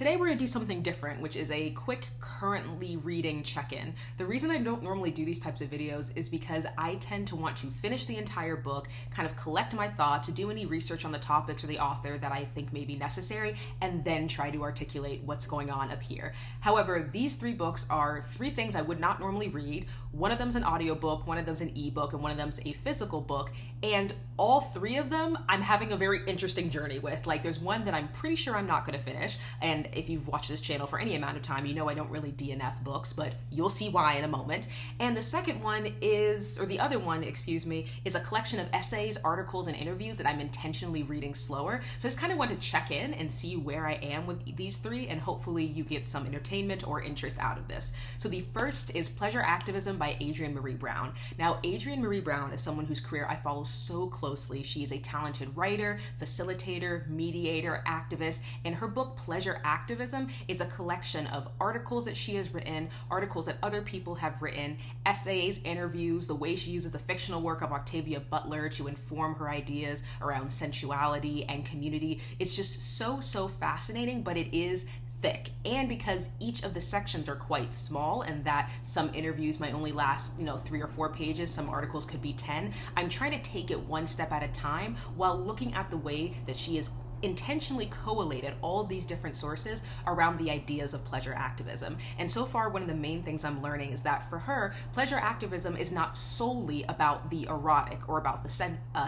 Today we're going to do something different, which is a quick currently reading check-in. The reason I don't normally do these types of videos is because I tend to want to finish the entire book, kind of collect my thoughts, do any research on the topics or the author that I think may be necessary, and then try to articulate what's going on up here. However, these three books are three things I would not normally read. One of them's an audiobook, one of them's an ebook, and one of them's a physical book. And all three of them I'm having a very interesting journey with. Like, there's one that I'm pretty sure I'm not going to finish. And if you've watched this channel for any amount of time, you know I don't really DNF books, but you'll see why in a moment. And the second one is, or the other one, excuse me, is a collection of essays, articles, and interviews that I'm intentionally reading slower. So I just kind of want to check in and see where I am with these three, and hopefully you get some entertainment or interest out of this. So the first is Pleasure Activism by Adrienne Maree Brown. Now, Adrienne Maree Brown is someone whose career I follow so closely. She is a talented writer, facilitator, mediator, activist, and her book Pleasure Activism is a collection of articles that she has written, articles that other people have written, essays, interviews, the way she uses the fictional work of Octavia Butler to inform her ideas around sensuality and community. It's just so fascinating, but it is thick. And because each of the sections are quite small and that some interviews might only last, 3 or 4 pages, some articles could be 10, I'm trying to take it one step at a time while looking at the way that she is intentionally collated all these different sources around the ideas of pleasure activism. And so far, one of the main things I'm learning is that for her, pleasure activism is not solely about the erotic or about the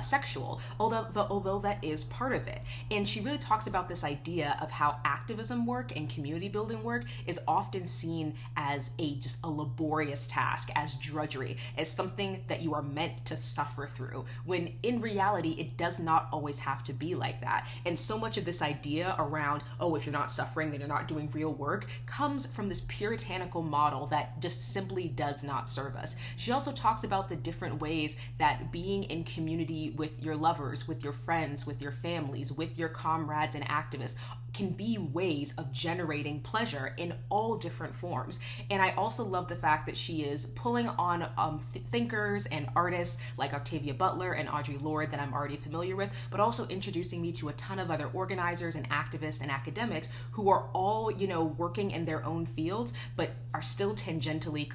sexual, although that is part of it. And she really talks about this idea of how activism work and community building work is often seen as just a laborious task, as drudgery, as something that you are meant to suffer through, when in reality, it does not always have to be like that. And so much of this idea around, if you're not suffering, then you're not doing real work, comes from this puritanical model that just simply does not serve us. She also talks about the different ways that being in community with your lovers, with your friends, with your families, with your comrades and activists can be ways of generating pleasure in all different forms. And I also love the fact that she is pulling on thinkers and artists like Octavia Butler and Audre Lorde that I'm already familiar with, but also introducing me to a ton of other organizers and activists and academics who are all, working in their own fields, but are still tangentially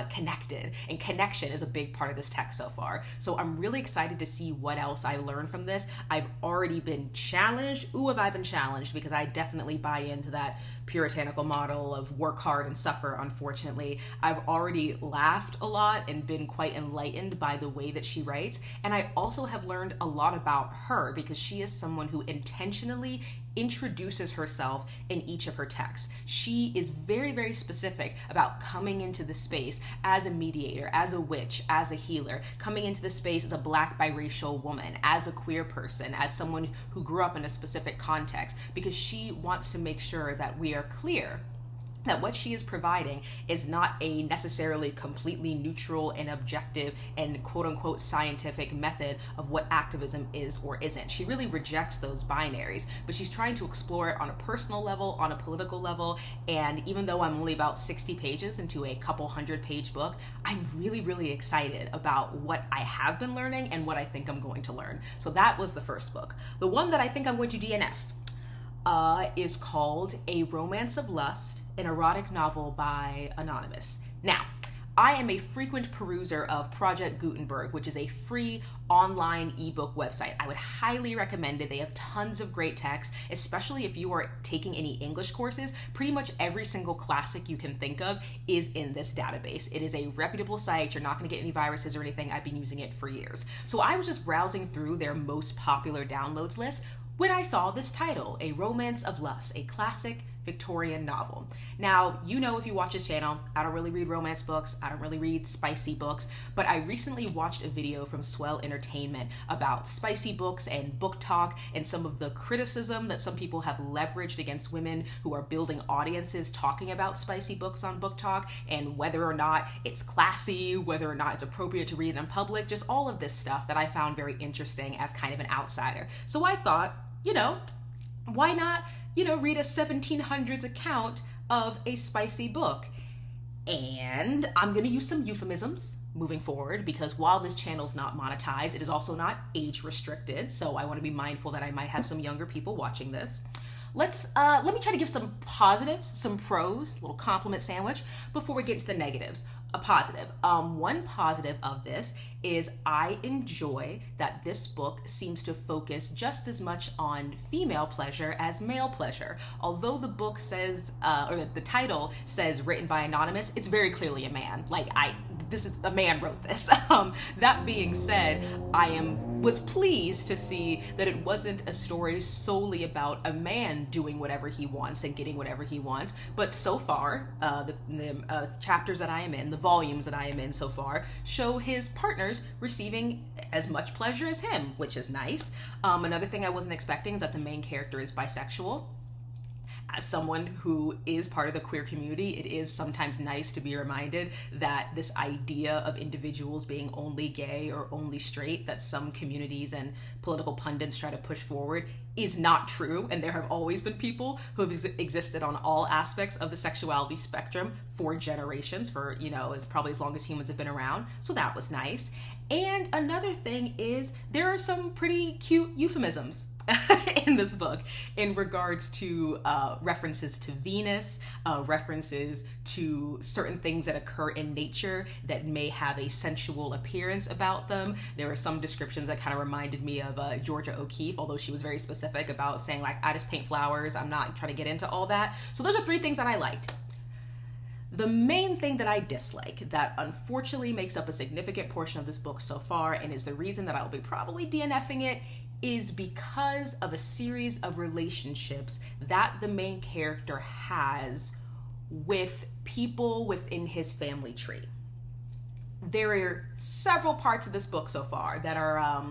connected. And connection is a big part of this text so far. So I'm really excited to see what else I learn from this. I've already been challenged. Have I been challenged? Because I definitely buy into that puritanical model of work hard and suffer, unfortunately. I've already laughed a lot and been quite enlightened by the way that she writes. And I also have learned a lot about her because she is someone who intentionally introduces herself in each of her texts. She is very specific about coming into the space as a mediator, as a witch, as a healer, coming into the space as a Black biracial woman, as a queer person, as someone who grew up in a specific context, because she wants to make sure that we are clear that what she is providing is not a necessarily completely neutral and objective and quote-unquote scientific method of what activism is or isn't. She really rejects those binaries, but she's trying to explore it on a personal level, on a political level, and even though I'm only about 60 pages into a couple 100-page book, I'm really excited about what I have been learning and what I think I'm going to learn. So that was the first book. The one that I think I'm going to DNF is called A Romance of Lust, an erotic novel by Anonymous. Now, I am a frequent peruser of Project Gutenberg, which is a free online ebook website. I would highly recommend it. They have tons of great texts, especially if you are taking any English courses. Pretty much every single classic you can think of is in this database. It is a reputable site. You're not going to get any viruses or anything. I've been using it for years. So I was just browsing through their most popular downloads list when I saw this title, A Romance of Lust, a classic Victorian novel. Now, if you watch this channel, I don't really read romance books, I don't really read spicy books, but I recently watched a video from Swell Entertainment about spicy books and BookTok and some of the criticism that some people have leveraged against women who are building audiences talking about spicy books on BookTok and whether or not it's classy, whether or not it's appropriate to read in public, just all of this stuff that I found very interesting as kind of an outsider. So I thought, why not read a 1700s account of a spicy book? And I'm going to use some euphemisms moving forward because while this channel's not monetized, it is also not age restricted. So I want to be mindful that I might have some younger people watching this. Let me try to give some positives, some pros, a little compliment sandwich before we get into the negatives. A positive. One positive of this is I enjoy that this book seems to focus just as much on female pleasure as male pleasure. Although the book says, or the title says written by anonymous, it's very clearly a man. This is a man wrote this. That being said, was pleased to see that it wasn't a story solely about a man doing whatever he wants and getting whatever he wants, but so far, the chapters that I am in, the volumes that I am in so far, show his partners receiving as much pleasure as him, which is nice. Another thing I wasn't expecting is that the main character is bisexual. As someone who is part of the queer community, it is sometimes nice to be reminded that this idea of individuals being only gay or only straight that some communities and political pundits try to push forward is not true. And there have always been people who have existed on all aspects of the sexuality spectrum for generations, for, as probably as long as humans have been around. So that was nice. And another thing is there are some pretty cute euphemisms in this book in regards to references to Venus, references to certain things that occur in nature that may have a sensual appearance about them. There are some descriptions that kind of reminded me of Georgia O'Keeffe, although she was very specific about saying, I just paint flowers. I'm not trying to get into all that. So those are three things that I liked. The main thing that I dislike, that unfortunately makes up a significant portion of this book so far, and is the reason that I'll be probably DNFing it, is because of a series of relationships that the main character has with people within his family tree. There are several parts of this book so far that are,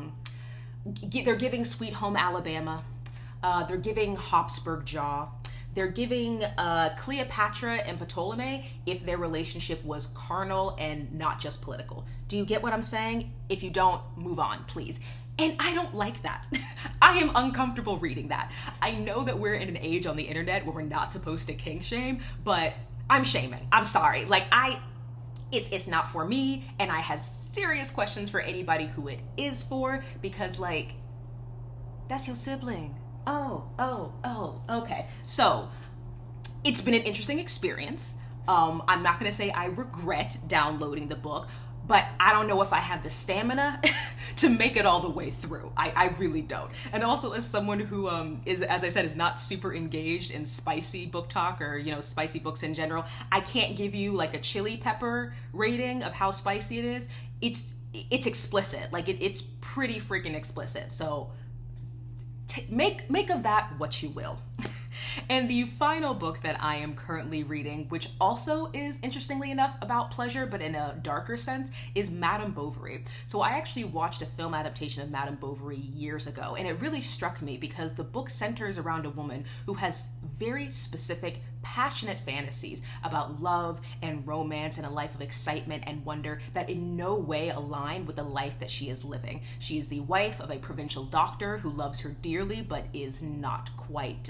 they're giving Sweet Home Alabama, they're giving Habsburg Jaw, they're giving Cleopatra and Ptolemy if their relationship was carnal and not just political. Do you get what I'm saying? If you don't, move on, please. And I don't like that. I am uncomfortable reading that. I know that we're in an age on the internet where we're not supposed to kink shame, but I'm shaming. I'm sorry. It's not for me, and I have serious questions for anybody who it is for, because that's your sibling. Oh, okay. So it's been an interesting experience. I'm not gonna say I regret downloading the book, but I don't know if I have the stamina to make it all the way through. I really don't. And also, as someone who is, as I said, is not super engaged in spicy book talk or, spicy books in general, I can't give you a chili pepper rating of how spicy it is. It's explicit. It's pretty freaking explicit. So make of that what you will. And the final book that I am currently reading, which also is interestingly enough about pleasure, but in a darker sense, is Madame Bovary. So I actually watched a film adaptation of Madame Bovary years ago, and it really struck me because the book centers around a woman who has very specific, passionate fantasies about love and romance and a life of excitement and wonder that in no way align with the life that she is living. She is the wife of a provincial doctor who loves her dearly, but is not quite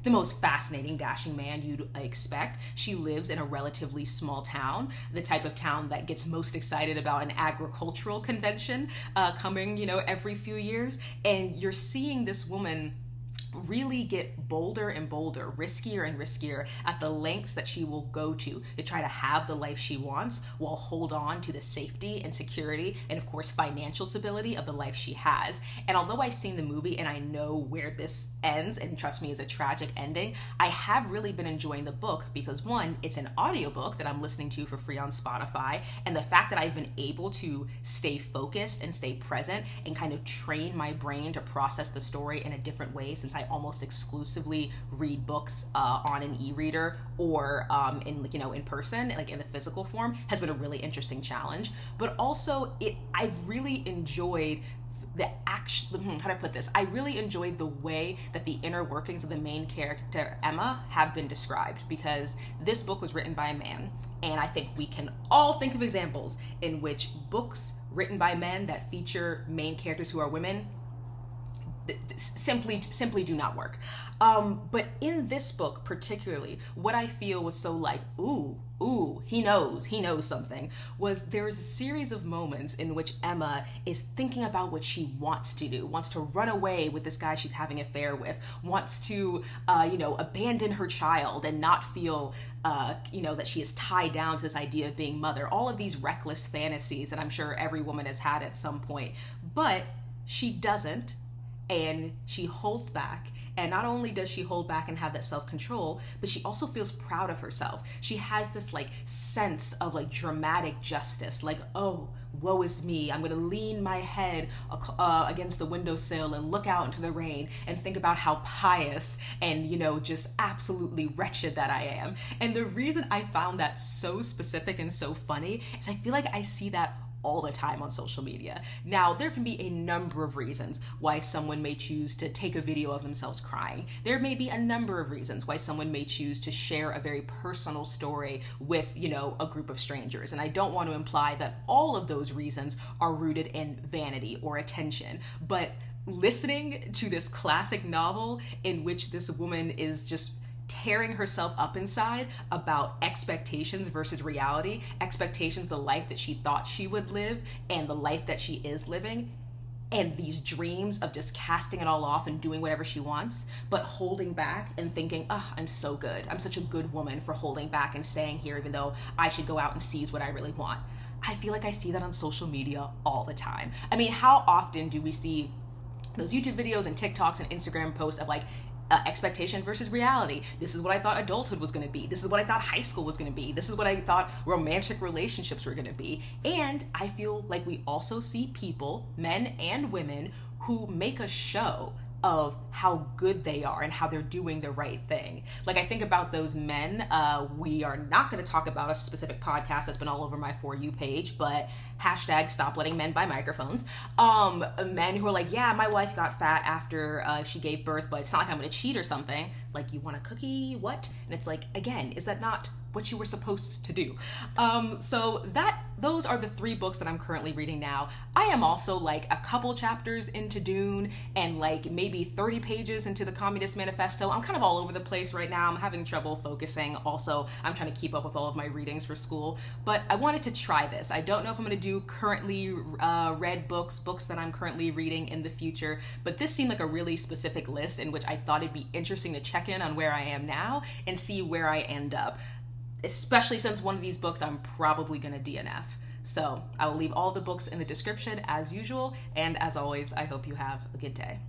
the most fascinating, dashing man you'd expect. She lives in a relatively small town, the type of town that gets most excited about an agricultural convention coming, every few years. And you're seeing this woman really get bolder and bolder, riskier and riskier at the lengths that she will go to try to have the life she wants while hold on to the safety and security and, of course, financial stability of the life she has. And although I've seen the movie and I know where this ends, and trust me, it's a tragic ending, I have really been enjoying the book because, one, it's an audiobook that I'm listening to for free on Spotify, and the fact that I've been able to stay focused and stay present and kind of train my brain to process the story in a different way, since I almost exclusively read books on an e-reader or in person, in the physical form, has been a really interesting challenge. But also, I've really enjoyed how do I put this? I really enjoyed the way that the inner workings of the main character, Emma, have been described, because this book was written by a man, and I think we can all think of examples in which books written by men that feature main characters who are women, simply do not work. But in this book particularly, what I feel was so like, ooh, he knows something, was there's a series of moments in which Emma is thinking about what she wants to do, wants to run away with this guy she's having an affair with, wants to, abandon her child and not feel, that she is tied down to this idea of being mother. All of these reckless fantasies that I'm sure every woman has had at some point. But she doesn't, and she holds back. And not only does she hold back and have that self-control, but she also feels proud of herself. She has this like sense of like dramatic justice, like, oh, woe is me. I'm going to lean my head against the windowsill and look out into the rain and think about how pious and, just absolutely wretched that I am. And the reason I found that so specific and so funny is I feel like I see that all the time on social media. Now, there can be a number of reasons why someone may choose to take a video of themselves crying. There may be a number of reasons why someone may choose to share a very personal story with, a group of strangers. And I don't want to imply that all of those reasons are rooted in vanity or attention, but listening to this classic novel in which this woman is just tearing herself up inside about expectations versus reality, expectations, the life that she thought she would live and the life that she is living, and these dreams of just casting it all off and doing whatever she wants, but holding back and thinking, oh, I'm so good. I'm such a good woman for holding back and staying here even though I should go out and seize what I really want. I feel like I see that on social media all the time. I mean, how often do we see those YouTube videos and TikToks and Instagram posts of like, expectation versus reality. This is what I thought adulthood was going to be. This is what I thought high school was going to be. This is what I thought romantic relationships were going to be. And I feel like we also see people, men and women, who make a show of how good they are and how they're doing the right thing. Like, I think about those men. We are not going to talk about a specific podcast that's been all over my For You page, but hashtag stop letting men buy microphones. Men who are like, yeah, my wife got fat after she gave birth, but it's not like I'm going to cheat or something. Like, you want a cookie? What? And it's like, again, is that not what you were supposed to do? So those are the 3 books that I'm currently reading now. I am also like a couple chapters into Dune and like maybe 30 pages into the Communist Manifesto. I'm kind of all over the place right now. I'm having trouble focusing. Also, I'm trying to keep up with all of my readings for school, but I wanted to try this. I don't know if I'm going to do currently read books that I'm currently reading in the future, but this seemed like a really specific list in which I thought it'd be interesting to check in on where I am now and see where I end up. Especially since one of these books I'm probably going to DNF. So I will leave all the books in the description as usual, and as always, I hope you have a good day.